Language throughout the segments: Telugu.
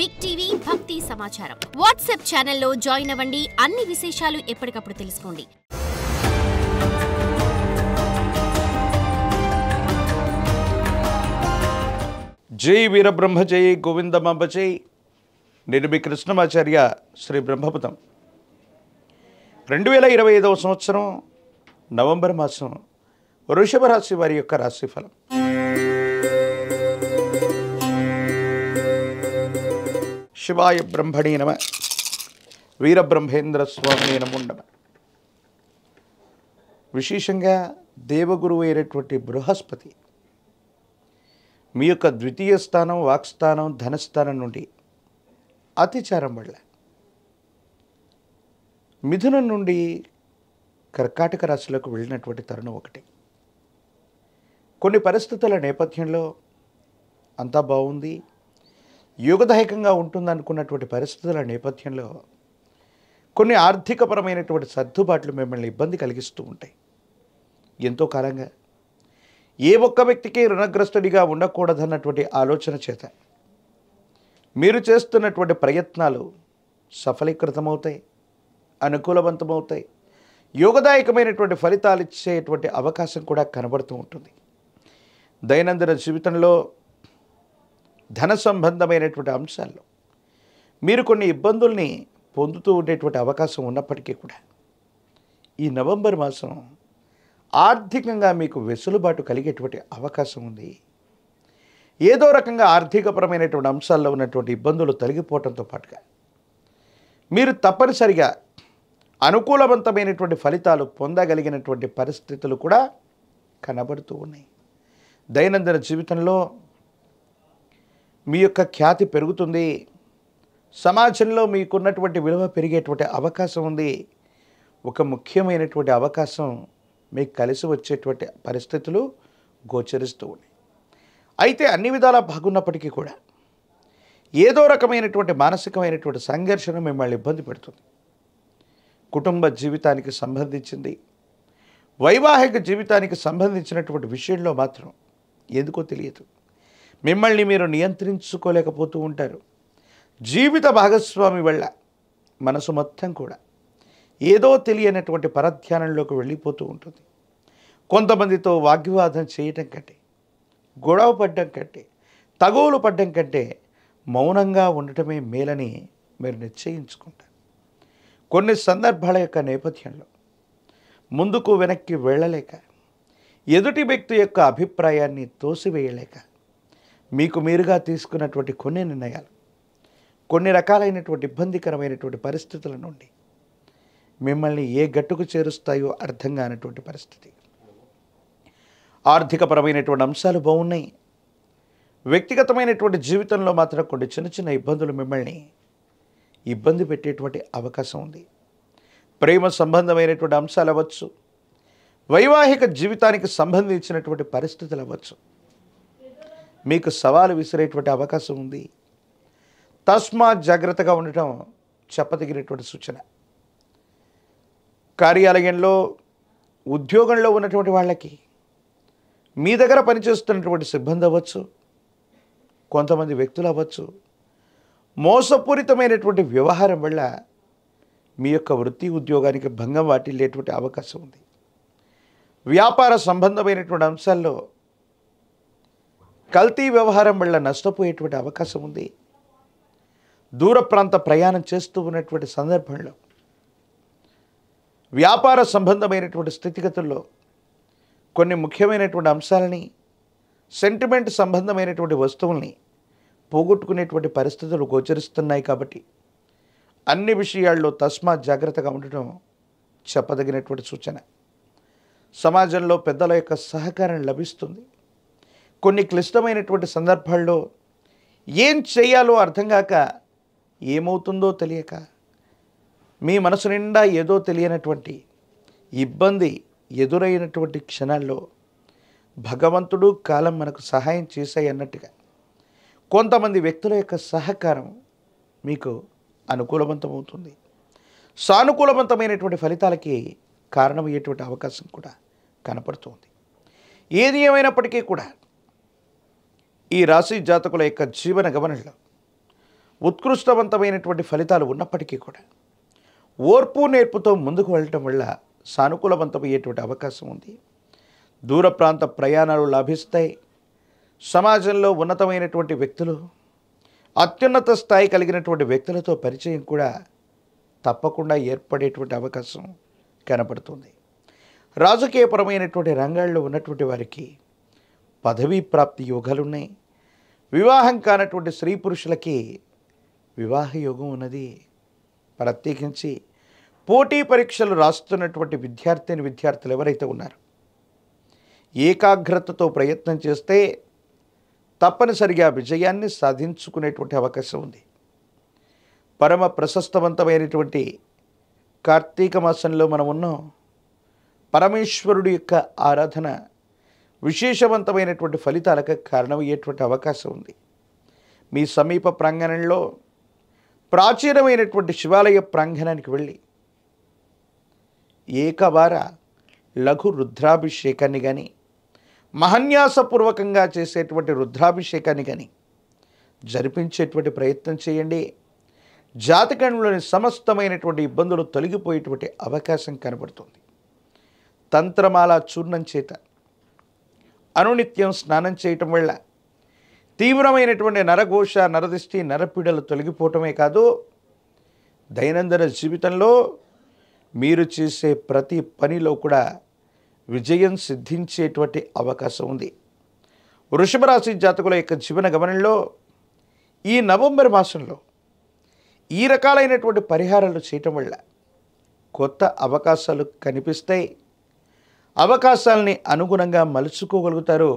బిగ్ టీవీ భక్తి సమాచారం వాట్సాప్ ఛానల్లో జాయిన్ అవ్వండి. అన్ని విశేషాలు ఎప్పటికప్పుడు తెలుసుకోండి. జై వీరబ్రహ్మ జై గోవిందమాంబ జై. నేను మీ కృష్ణమాచార్య శ్రీ బ్రహ్మపదం. 2025 సంవత్సరం నవంబర్ మాసం వృషభ రాశి వారి యొక్క రాశిఫలం. శివాయ బ్రహ్మణే నమ. వీరబ్రహ్మేంద్ర స్వామి నమో నమ. విశేషంగా దేవగురువు అయినటువంటి బృహస్పతి మీ యొక్క ద్వితీయ స్థానం, వాక్స్థానం, ధనస్థానం నుండి అతిచారం వల్ల మిథునం నుండి కర్కాటక రాశిలోకి వెళ్ళినటువంటి తరుణం ఒకటి. కొన్ని పరిస్థితుల నేపథ్యంలో అంతా బాగుంది, యోగదాయకంగా ఉంటుందనుకున్నటువంటి పరిస్థితుల నేపథ్యంలో కొన్ని ఆర్థికపరమైనటువంటి సర్దుబాట్లు మిమ్మల్ని ఇబ్బంది కలిగిస్తూ ఉంటాయి. ఎంతో కాలంగా ఏ ఒక్క వ్యక్తికి రుణగ్రస్తుడిగా ఉండకూడదన్నటువంటి ఆలోచన చేత మీరు చేస్తున్నటువంటి ప్రయత్నాలు సఫలీకృతమవుతాయి, అనుకూలవంతమవుతాయి, యోగదాయకమైనటువంటి ఫలితాలు ఇచ్చేటువంటి అవకాశం కూడా కనబడుతూ ఉంటుంది. దైనందిన జీవితంలో ధన సంబంధమైనటువంటి అంశాల్లో మీరు కొన్ని ఇబ్బందుల్ని పొందుతూ ఉండేటువంటి అవకాశం ఉన్నప్పటికీ కూడా ఈ నవంబర్ మాసం ఆర్థికంగా మీకు వెసులుబాటు కలిగేటువంటి అవకాశం ఉంది. ఏదో రకంగా ఆర్థికపరమైనటువంటి అంశాల్లో ఉన్నటువంటి ఇబ్బందులు తొలగిపోవడంతో పాటుగా మీరు తప్పనిసరిగా అనుకూలవంతమైనటువంటి ఫలితాలు పొందగలిగినటువంటి పరిస్థితులు కూడా కనబడుతూ ఉన్నాయి. దైనందిన జీవితంలో మీ యొక్క ఖ్యాతి పెరుగుతుంది, సమాజంలో మీకున్నటువంటి విలువ పెరిగేటువంటి అవకాశం ఉంది. ఒక ముఖ్యమైనటువంటి అవకాశం మీకు కలిసి వచ్చేటువంటి పరిస్థితులు గోచరిస్తూ ఉన్నాయి. అయితే అన్ని విధాలా బాగున్నప్పటికీ కూడా ఏదో రకమైనటువంటి మానసికమైనటువంటి సంఘర్షణ మిమ్మల్ని ఇబ్బంది పెడుతుంది. కుటుంబ జీవితానికి సంబంధించింది, వైవాహిక జీవితానికి సంబంధించినటువంటి విషయంలో మాత్రం ఎందుకో తెలియదు మిమ్మల్ని మీరు నియంత్రించుకోలేకపోతూ ఉంటారు. జీవిత భాగస్వామి వల్ల మనసు మొత్తం కూడా ఏదో తెలియనటువంటి పరధ్యానంలోకి వెళ్ళిపోతూ ఉంటుంది. కొంతమందితో వాగ్వివాదం చేయటం కంటే, గొడవ పడ్డం కంటే, తగువులు పడ్డం కంటే మౌనంగా ఉండటమే మేలని మీరు నిశ్చయించుకుంటారు. కొన్ని సందర్భాల యొక్క నేపథ్యంలో ముందుకు వెనక్కి వెళ్ళలేక, ఎదుటి వ్యక్తి యొక్క అభిప్రాయాన్ని తోసివేయలేక మీకు మీరుగా తీసుకున్నటువంటి కొన్ని నిర్ణయాలు కొన్ని రకాలైనటువంటి ఇబ్బందికరమైనటువంటి పరిస్థితుల నుండి మిమ్మల్ని ఏ గట్టుకు చేరుస్తాయో అర్థం కానటువంటి పరిస్థితి. ఆర్థికపరమైనటువంటి అంశాలు బాగున్నాయి, వ్యక్తిగతమైనటువంటి జీవితంలో మాత్రం కొన్ని చిన్న చిన్న ఇబ్బందులు మిమ్మల్ని ఇబ్బంది పెట్టేటువంటి అవకాశం ఉంది. ప్రేమ సంబంధమైనటువంటి అంశాలు అవ్వచ్చు, వైవాహిక జీవితానికి సంబంధించినటువంటి పరిస్థితులు అవ్వచ్చు, మీకు సవాలు విసిరేటువంటి అవకాశం ఉంది. తస్మాత్ జాగ్రత్తగా ఉండటం చెప్పదగినటువంటి సూచన. కార్యాలయంలో, ఉద్యోగంలో ఉన్నటువంటి వాళ్ళకి, మీ దగ్గర పనిచేస్తున్నటువంటి సిబ్బంది అవ్వచ్చు, కొంతమంది వ్యక్తులు అవ్వచ్చు, మోసపూరితమైనటువంటి వ్యవహారం వల్ల మీ యొక్క వృత్తి ఉద్యోగానికి భంగం వాటిల్లేటువంటి అవకాశం ఉంది. వ్యాపార సంబంధమైనటువంటి అంశాల్లో కల్తీ వ్యవహారం వల్ల నష్టపోయేటువంటి అవకాశం ఉంది. దూర ప్రాంత ప్రయాణం చేస్తూ ఉన్నటువంటి సందర్భంలో వ్యాపార సంబంధమైనటువంటి స్థితిగతుల్లో కొన్ని ముఖ్యమైనటువంటి అంశాలని, సెంటిమెంట్ సంబంధమైనటువంటి వస్తువుల్ని పోగొట్టుకునేటువంటి పరిస్థితులు గోచరిస్తున్నాయి. కాబట్టి అన్ని విషయాల్లో తస్మాత్ జాగ్రత్తగా ఉండటం చెప్పదగినటువంటి సూచన. సమాజంలో పెద్దల యొక్క సహకారం లభిస్తుంది. కొన్ని క్లిష్టమైనటువంటి సందర్భాల్లో ఏం చేయాలో అర్థం కాక, ఏమవుతుందో తెలియక, మీ మనసు నిండా ఏదో తెలియనటువంటి ఇబ్బంది ఎదురైనటువంటి క్షణాల్లో భగవంతుడు, కాలం మనకు సహాయం చేశాయి అన్నట్టుగా కొంతమంది వ్యక్తుల యొక్క సహకారం మీకు అనుకూలవంతమవుతుంది. సానుకూలవంతమైనటువంటి ఫలితాలకి కారణమయ్యేటువంటి అవకాశం కూడా కనపడుతుంది. ఏది ఏమైనప్పటికీ కూడా ఈ రాశి జాతకుల యొక్క జీవన గమనంలో ఉత్కృష్టవంతమైనటువంటి ఫలితాలు ఉన్నప్పటికీ కూడా ఓర్పు నేర్పుతో ముందుకు వెళ్ళటం వల్ల సానుకూలవంతమయ్యేటువంటి అవకాశం ఉంది. దూర ప్రాంత ప్రయాణాలు లాభిస్తాయి. సమాజంలో ఉన్నతమైనటువంటి వ్యక్తులు, అత్యున్నత స్థాయి కలిగినటువంటి వ్యక్తులతో పరిచయం కూడా తప్పకుండా ఏర్పడేటువంటి అవకాశం కనపడుతుంది. రాజకీయపరమైనటువంటి రంగాల్లో ఉన్నటువంటి వారికి పదవీ ప్రాప్తి యోగాలున్నాయి. వివాహం కానటువంటి స్త్రీ పురుషులకి వివాహ యోగం ఉన్నది. ప్రత్యేకించి పోటీ పరీక్షలు రాస్తున్నటువంటి విద్యార్థులు ఎవరైతే ఉన్నారో ఏకాగ్రతతో ప్రయత్నం చేస్తే తప్పనిసరిగా విజయాన్ని సాధించుకునేటువంటి అవకాశం ఉంది. పరమ ప్రశస్తవంతమైనటువంటి కార్తీక మాసంలో మనం ఉన్నాం. పరమేశ్వరుడి యొక్క ఆరాధన విశేషవంతమైనటువంటి ఫలితాలకు కారణమయ్యేటువంటి అవకాశం ఉంది. మీ సమీప ప్రాంగణంలో ప్రాచీనమైనటువంటి శివాలయ ప్రాంగణానికి వెళ్ళి ఏకవార లఘు రుద్రాభిషేకాన్ని కానీ, మహన్యాసపూర్వకంగా చేసేటువంటి రుద్రాభిషేకాన్ని కానీ జరిపించేటువంటి ప్రయత్నం చేయండి. జాతకంలోని సమస్తమైనటువంటి ఇబ్బందులు తొలగిపోయేటువంటి అవకాశం కనబడుతుంది. తంత్రమాల చూర్ణం చేత అనునిత్యం స్నానం చేయటం వల్ల తీవ్రమైనటువంటి నరఘోష, నరదిష్టి, నరపీడలు తొలగిపోవటమే కాదు, దైనందిన జీవితంలో మీరు చేసే ప్రతి పనిలో కూడా విజయం సిద్ధించేటువంటి అవకాశం ఉంది. వృషభ రాశి జాతకుల యొక్క జీవన గమనంలో ఈ నవంబర్ మాసంలో ఈ రకాలైనటువంటి పరిహారాలు చేయటం వల్ల కొత్త అవకాశాలు కనిపిస్తాయి. అవకాశాలని అనుగుణంగా మలుచుకోగలుగుతారు.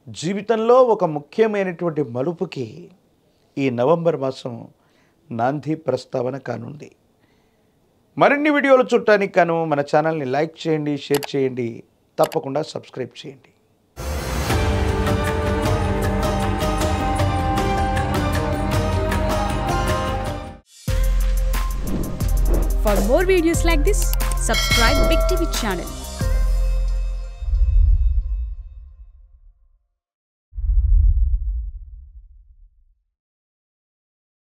జీవితంలో ఒక ముఖ్యమైనటువంటి మలుపుకి ఈ నవంబర్ మాసం నాంది ప్రస్తావన కానుంది. మరిన్ని వీడియోలు చూడటానికి గాను మన ఛానల్ని లైక్ చేయండి, షేర్ చేయండి, తప్పకుండా సబ్స్క్రైబ్ చేయండి. For more videos like this, subscribe Big TV channel.